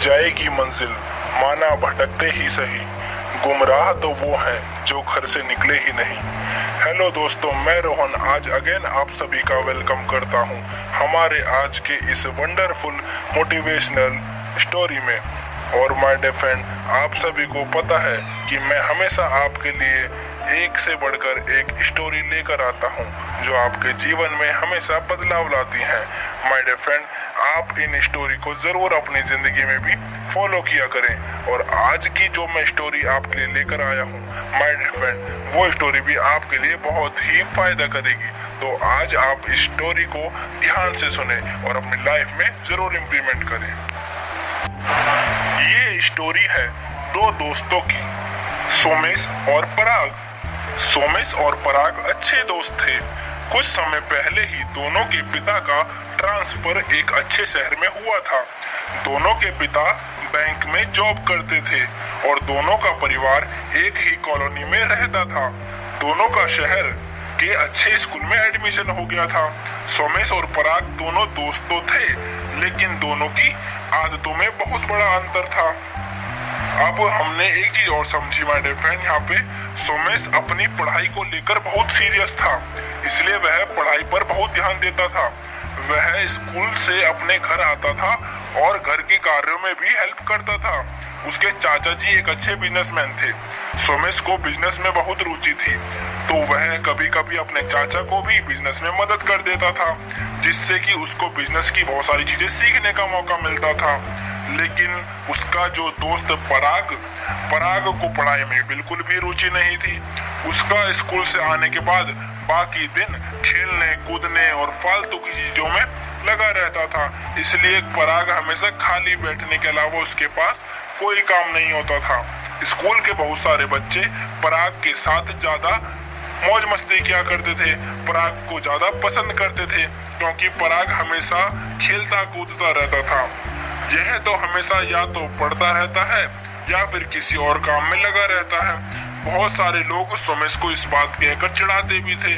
जाएगी मंजिल माना भटकते ही सही, गुमराह तो वो हैं जो घर से निकले ही नहीं। हेलो दोस्तों, मैं रोहन आज अगेन आप सभी का वेलकम करता हूं हमारे आज के इस वंडरफुल मोटिवेशनल स्टोरी में। और माय डियर फ्रेंड, आप सभी को पता है कि मैं हमेशा आपके लिए एक से बढ़कर एक स्टोरी लेकर आता हूं जो आपके जीवन में हमेशा बदलाव लाती हैं। माय डियर फ्रेंड, आप इन स्टोरी को जरूर अपनी जिंदगी में भी फॉलो किया करें। और आज की जो मैं स्टोरी आपके लिए लेकर आया हूँ माय डियर फ्रेंड, वो स्टोरी भी आपके लिए बहुत ही फायदा करेगी। तो आज आप इस स्टोरी को ध्यान से सुने और अपनी लाइफ में जरूर इम्प्लीमेंट करें। ये स्टोरी है दो दोस्तों की, सोमेश और पराग। सोमेश और पराग अच्छे दोस्त थे। कुछ समय पहले ही दोनों के पिता का ट्रांसफर एक अच्छे शहर में हुआ था। दोनों के पिता बैंक में जॉब करते थे और दोनों का परिवार एक ही कॉलोनी में रहता था। दोनों का शहर के अच्छे स्कूल में एडमिशन हो गया था। सोमेश और पराग दोनों दोस्त तो थे, लेकिन दोनों की आदतों में बहुत बड़ा अंतर था। अब हमने एक चीज और समझी माय डियर फ्रेंड, यहाँ पे सोमेश अपनी पढ़ाई को लेकर बहुत सीरियस था, इसलिए वह पढ़ाई पर बहुत ध्यान देता था। वह स्कूल से अपने घर आता था और घर के कार्यों में भी हेल्प करता था। उसके चाचा जी एक अच्छे बिजनेसमैन थे। सोमेश को बिजनेस में बहुत रुचि थी, तो वह कभी कभी अपने चाचा को भी बिजनेस में मदद कर देता था, जिससे कि उसको बिजनेस की बहुत सारी चीजें सीखने का मौका मिलता था। लेकिन उसका जो दोस्त पराग को पढ़ाई में बिल्कुल भी रुचि नहीं थी। उसका स्कूल से आने के बाद बाकी दिन खेलने कूदने और फालतू की चीजों में लगा रहता था, इसलिए पराग हमेशा खाली बैठने के अलावा उसके पास कोई काम नहीं होता था। स्कूल के बहुत सारे बच्चे पराग के साथ ज्यादा मौज मस्ती किया करते थे, पराग को ज्यादा पसंद करते थे, क्योंकि पराग हमेशा खेलता कूदता रहता था। यह तो हमेशा या तो पढ़ता रहता है या फिर किसी और काम में लगा रहता है। बहुत सारे लोग सोमेश को इस बात कहकर चिढ़ाते भी थे।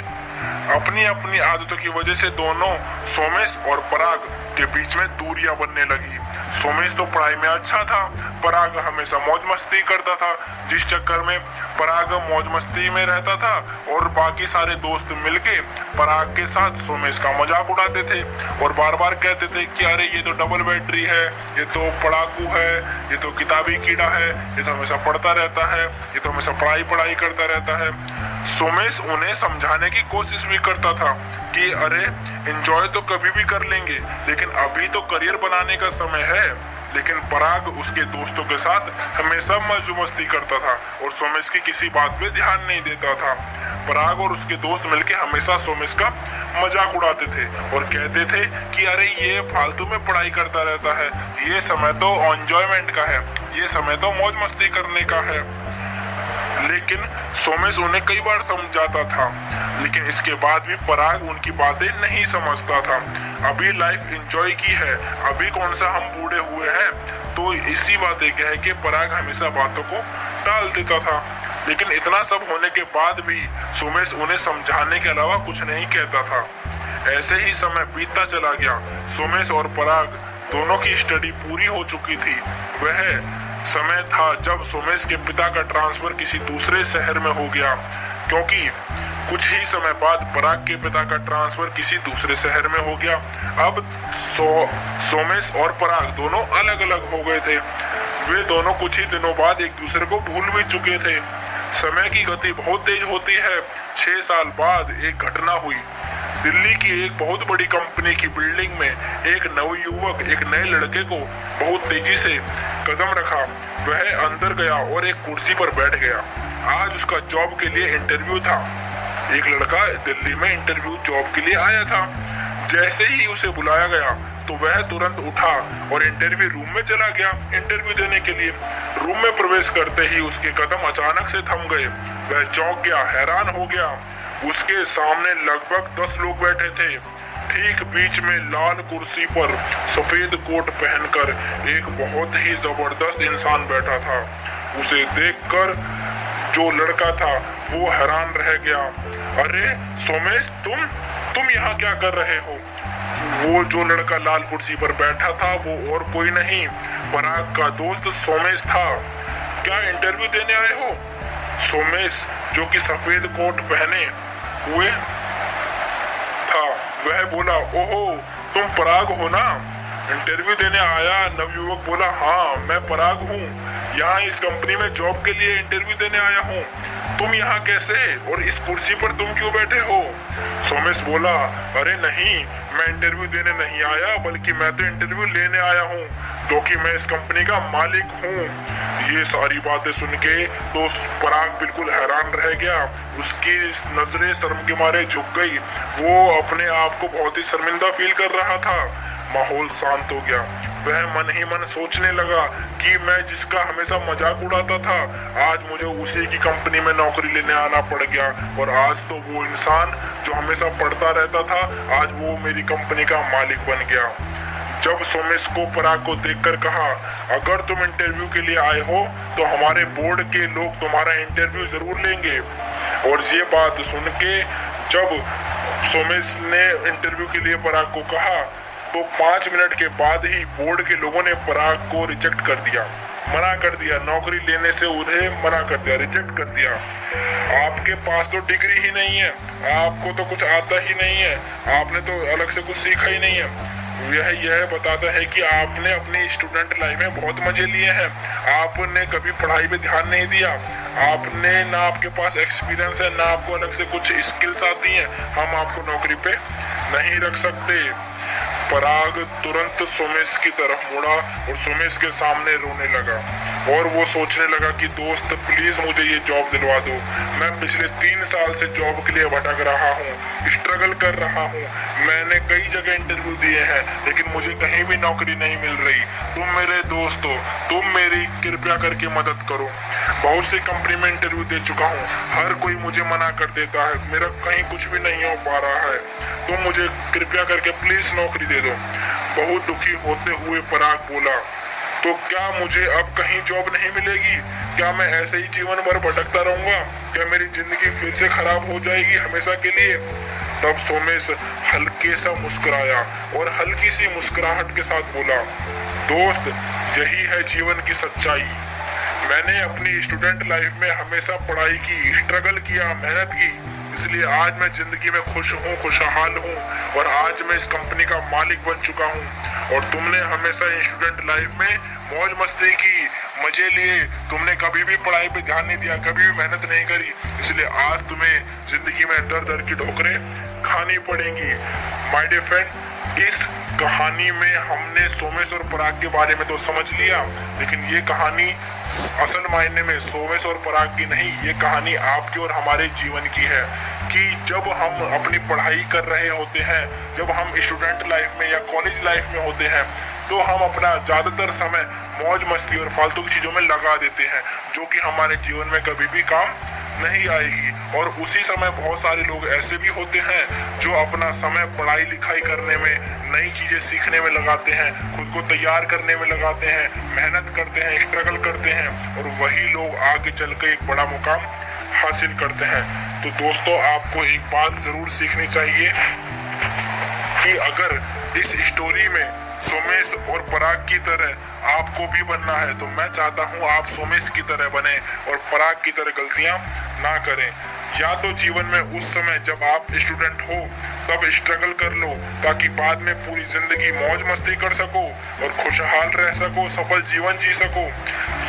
अपनी अपनी आदतों की वजह से दोनों सोमेश और पराग के बीच में दूरियां बनने लगी। सोमेश तो पढ़ाई में अच्छा था, पराग हमेशा मौज मस्ती करता था, जिस चक्कर में पराग मौज मस्ती में रहता था और बाकी सारे दोस्त मिलके पराग के साथ सोमेश का मजाक उड़ाते थे और बार बार कहते थे कि अरे ये तो डबल बैटरी है, ये तो पढ़ाकू है, ये तो किताबी कीड़ा है, ये तो हमेशा पढ़ता रहता है, ये तो हमेशा पढ़ाई करता रहता है। सोमेश उन्हें समझाने की कोशिश भी करता था कि अरे एंजॉय तो कभी भी कर लेंगे, लेकिन अभी तो करियर बनाने का समय है। लेकिन पराग उसके दोस्तों के साथ हमेशा मौज मस्ती करता था और सोमेश की किसी बात पे ध्यान नहीं देता था। पराग और उसके दोस्त मिलके हमेशा सोमेश का मजाक उड़ाते थे और कहते थे कि अरे ये फालतू में पढ़ाई करता रहता है, ये समय तो एंजॉयमेंट का है, ये समय तो मौज मस्ती करने का है। लेकिन सोमेश उन्हें कई बार समझाता था, लेकिन इसके बाद भी पराग उनकी बातें नहीं समझता था। अभी लाइफ एंजॉय की है, अभी कौन सा हम बूढ़े हुए हैं, तो इसी बातें कह के पराग हमेशा बातों को टाल देता था। लेकिन इतना सब होने के बाद भी सोमेश उन्हें समझाने के अलावा कुछ नहीं कहता था। ऐसे ही समय बीतता चला गया। सोमेश और पराग दोनों की स्टडी पूरी हो चुकी थी। वह समय था जब सोमेश के पिता का ट्रांसफर किसी दूसरे शहर में हो गया, क्योंकि कुछ ही समय बाद पराग के पिता का ट्रांसफर किसी दूसरे शहर में हो गया। अब सोमेश और पराग दोनों अलग अलग हो गए थे। वे दोनों कुछ ही दिनों बाद एक दूसरे को भूल भी चुके थे। समय की गति बहुत तेज होती है। 6 साल बाद एक घटना हुई। दिल्ली की एक बहुत बड़ी कंपनी की बिल्डिंग में एक नवयुवक एक नए लड़के को बहुत तेजी से कदम रखा। वह अंदर गया और एक कुर्सी पर बैठ गया। आज उसका जॉब के लिए इंटरव्यू था। एक लड़का दिल्ली में इंटरव्यू जॉब के लिए आया था। जैसे ही उसे बुलाया गया तो वह तुरंत उठा और इंटरव्यू रूम में चला गया इंटरव्यू देने के लिए। रूम में प्रवेश करते ही उसके कदम अचानक से थम गए। वह चौंक गया, हैरान हो गया। उसके सामने लगभग 10 लोग बैठे थे। ठीक बीच में लाल कुर्सी पर सफेद कोट पहनकर एक बहुत ही जबरदस्त इंसान बैठा था। उसे देखकर जो लड़का था वो हैरान रह गया। अरे सोमेश, तुम यहाँ क्या कर रहे हो? वो जो लड़का लाल कुर्सी पर बैठा था वो और कोई नहीं, पराग का दोस्त सोमेश था। क्या इंटरव्यू देने आए हो? सोमेश, जो कि सफेद कोट पहने हुए था, वह बोला, ओहो, तुम पराग हो ना? इंटरव्यू देने आया नवयुवक बोला, हाँ मैं पराग हूँ, यहाँ इस कंपनी में जॉब के लिए इंटरव्यू देने आया हूँ। तुम यहाँ कैसे और इस कुर्सी पर तुम क्यों बैठे हो? सोमेश बोला, अरे नहीं, मैं इंटरव्यू देने नहीं आया, बल्कि मैं तो इंटरव्यू लेने आया हूँ, क्योंकि मैं इस कंपनी का मालिक हूँ। ये सारी बातें सुन के तो पराग बिल्कुल हैरान रह गया। उसकी नजरें शर्म के मारे झुक गई। वो अपने आप को बहुत ही शर्मिंदा फील कर रहा था। माहौल शांत हो गया। वह मन ही मन सोचने लगा कि मैं जिसका हमेशा मजाक उड़ाता था, आज मुझे उसी की कंपनी में नौकरी लेने आना पड़ गया, और आज तो वो इंसान जो हमेशा पढ़ता रहता था, आज वो मेरी कंपनी का मालिक बन गया। जब सोमेश को पराग को देखकर कहा, अगर तुम इंटरव्यू के लिए आए हो तो हमारे बोर्ड के लोग तुम्हारा इंटरव्यू जरूर लेंगे। और ये बात सुन के जब सोमेश ने इंटरव्यू के लिए पराग को कहा, तो 5 मिनट के बाद ही बोर्ड के लोगों ने पराग को रिजेक्ट कर दिया, मना कर दिया, नौकरी लेने से उन्हें मना कर दिया, रिजेक्ट कर दिया। आपके पास तो डिग्री ही नहीं है, आपको तो कुछ आता ही नहीं है, आपने तो अलग से कुछ सीखा ही नहीं है। यह बताता है कि आपने अपनी स्टूडेंट लाइफ में बहुत मजे लिए हैं, आपने कभी पढ़ाई पे ध्यान नहीं दिया, आपने ना आपके पास एक्सपीरियंस है, ना आपको अलग से कुछ स्किल्स आती हैं, हम आपको नौकरी पे नहीं रख सकते। पराग तुरंत सोमेश की तरफ मुड़ा और सोमेश के सामने रोने लगा, और वो सोचने लगा कि दोस्त प्लीज मुझे ये जॉब दिलवा दो, मैं पिछले 3 साल से जॉब के लिए भटक रहा हूँ, स्ट्रगल कर रहा हूँ, मैंने कई जगह इंटरव्यू दिए हैं, लेकिन मुझे कहीं भी नौकरी नहीं मिल रही। तुम मेरे दोस्त हो, तुम मेरी कृपया करके मदद करो। बहुत सी कंपनी में इंटरव्यू दे चुका हूँ, हर कोई मुझे मना कर देता है, मेरा कहीं कुछ भी नहीं हो पा रहा है, तुम मुझे कृपया करके प्लीज नौकरी दे दो। बहुत दुखी होते हुए पराग बोला, तो क्या मुझे अब कहीं जॉब नहीं मिलेगी? क्या मैं ऐसे ही जीवन भर भटकता रहूंगा? क्या मेरी जिंदगी फिर से खराब हो जाएगी हमेशा के लिए? तब सोमेश हल्के सा मुस्कुराया और हल्की सी मुस्कुराहट के साथ बोला, दोस्त यही है जीवन की सच्चाई। मैंने अपनी स्टूडेंट लाइफ में हमेशा पढ़ाई की, स्ट्रगल किया, मेहनत की, इसलिए आज मैं जिंदगी में खुश हूँ, खुशहाल हूँ, और आज मैं इस कंपनी का मालिक बन चुका हूँ। और तुमने हमेशा स्टूडेंट लाइफ में मौज मस्ती की, मजे लिए, तुमने कभी भी पढ़ाई पे ध्यान नहीं दिया, कभी भी मेहनत नहीं करी, इसलिए आज तुम्हें जिंदगी में दर दर की ठोकरें खानी पड़ेंगी। माय डियर फ्रेंड, इस कहानी में हमने सोमेश और पराग के बारे में तो समझ लिया, लेकिन ये कहानी असल मायने में सोमेश और पराग की नहीं, ये कहानी आपके और हमारे जीवन की है कि जब हम अपनी पढ़ाई कर रहे होते हैं, जब हम स्टूडेंट लाइफ में या कॉलेज लाइफ में होते हैं, तो हम अपना ज्यादातर समय मौज मस्ती और फालतू की चीजों में लगा देते हैं, जो कि हमारे जीवन में कभी भी काम नहीं आएगी। और उसी समय बहुत सारे लोग ऐसे भी होते हैं जो अपना समय पढ़ाई लिखाई करने में, नई चीजें सीखने में लगाते हैं, खुद को तैयार करने में लगाते हैं, मेहनत करते हैं, स्ट्रगल करते हैं, और वही लोग आगे चल के एक बड़ा मुकाम हासिल करते हैं। तो दोस्तों, आपको एक बात जरूर सीखनी चाहिए कि अगर इस स्टोरी में सोमेश और पराग की तरह आपको भी बनना है, तो मैं चाहता हूं आप सोमेश की तरह बने और पराग की तरह गलतियां ना करें। या तो जीवन में उस समय जब आप स्टूडेंट हो तब स्ट्रगल कर लो, ताकि बाद में पूरी जिंदगी मौज मस्ती कर सको और खुशहाल रह सको, सफल जीवन जी सको।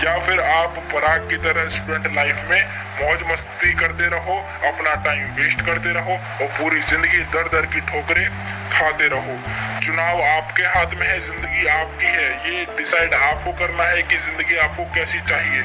या फिर आप पराग की तरह स्टूडेंट लाइफ में मौज मस्ती करते रहो, अपना टाइम वेस्ट करते रहो और पूरी जिंदगी दर दर की ठोकरें खाते रहो। चुनाव आपके हाथ में है, जिंदगी आपकी है, ये डिसाइड आपको करना है कि जिंदगी आपको कैसी चाहिए।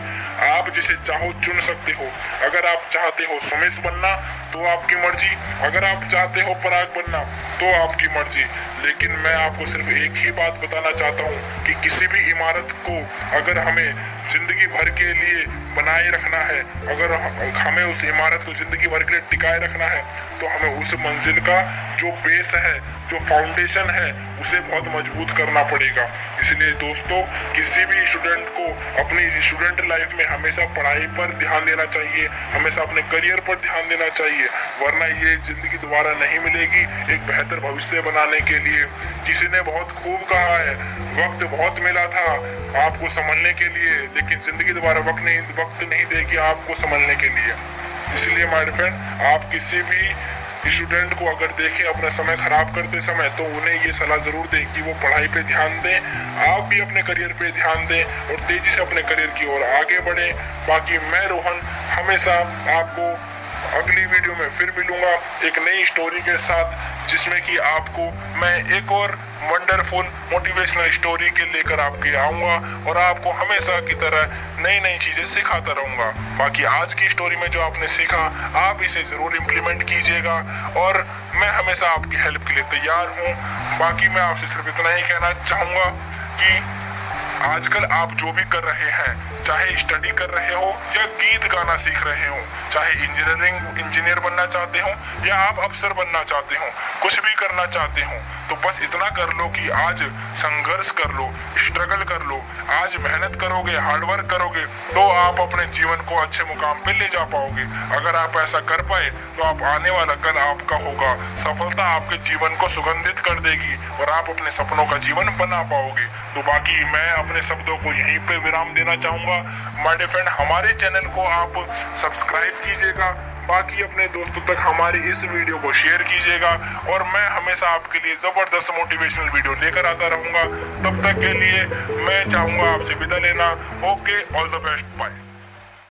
आप जिसे चाहो चुन सकते हो। अगर आप चाहते हो सोमेश बनना तो आपकी मर्जी, अगर आप चाहते हो पराग बनना तो आपकी मर्जी। लेकिन मैं आपको सिर्फ एक ही बात बताना चाहता हूँ कि किसी भी इमारत को अगर हमें जिंदगी भर के लिए बनाए रखना है, अगर हमें उस इमारत को जिंदगी भर के लिए टिकाए रखना है, तो हमें उस मंजिल का जो बेस है, जो फाउंडेशन है, उसे बहुत मजबूत करना पड़ेगा। इसलिए दोस्तों किसी भी स्टूडेंट को अपनी स्टूडेंट लाइफ में हमेशा पढ़ाई पर ध्यान देना चाहिए, हमेशा अपने करियर पर ध्यान देना चाहिए, वरना ये जिंदगी दोबारा नहीं मिलेगी एक बेहतर भविष्य बनाने के लिए। किसी ने बहुत खूब कहा है, वक्त बहुत मिला था आपको संभलने के लिए, लेकिन जिंदगी दोबारा वक्त नहीं देगी आपको संभलने के लिए। इसलिए माय फ्रेंड, आप किसी भी स्टूडेंट को अगर देखें अपना समय खराब करते समय, तो उन्हें ये सलाह जरूर दें कि वो पढ़ाई पे ध्यान दें, आप भी अपने करियर पे ध्यान दें और तेजी से अपने करियर की ओर आगे बढ़ें। बाकी मैं रोहन हमेशा आपको अगली वीडियो में फिर मिलूंगा एक नई स्टोरी के साथ, जिसमें कि आपको मैं एक और वंडरफुल मोटिवेशनल स्टोरी के लेकर आपके आऊंगा और आपको हमेशा की तरह नई नई चीजें सिखाता रहूंगा। बाकी आज की स्टोरी में जो आपने सीखा, आप इसे जरूर इम्प्लीमेंट कीजिएगा और मैं हमेशा आपकी हेल्प के लिए तैयार हूँ। बाकी मैं आपसे सिर्फ इतना ही कहना चाहूंगा कि आजकल आप जो भी कर रहे हैं, चाहे स्टडी कर रहे हो या गीत गाना सीख रहे हो, चाहे इंजीनियर बनना चाहते हो या आप अफसर बनना चाहते हो, कुछ भी करना चाहते हो, तो बस इतना कर लो कि आज संघर्ष कर लो, स्ट्रगल कर लो। आज मेहनत करोगे, हार्डवर्क करोगे, तो आप अपने जीवन को अच्छे मुकाम पे ले जा पाओगे। अगर आप ऐसा कर पाए तो आप आने वाला कल आपका होगा, सफलता आपके जीवन को सुगंधित कर देगी और आप अपने सपनों का जीवन बना पाओगे। तो बाकी मैं अपने शब्दों को यहीं पे विराम देना चाहूंगा। माय डियर फ्रेंड, हमारे चैनल को आप सब्सक्राइब कीजिएगा, बाकी अपने दोस्तों तक हमारी इस वीडियो को शेयर कीजिएगा और मैं हमेशा आपके लिए जबरदस्त मोटिवेशनल वीडियो लेकर आता रहूंगा। तब तक के लिए मैं चाहूंगा आपसे विदा लेना। Okay, all the best, bye.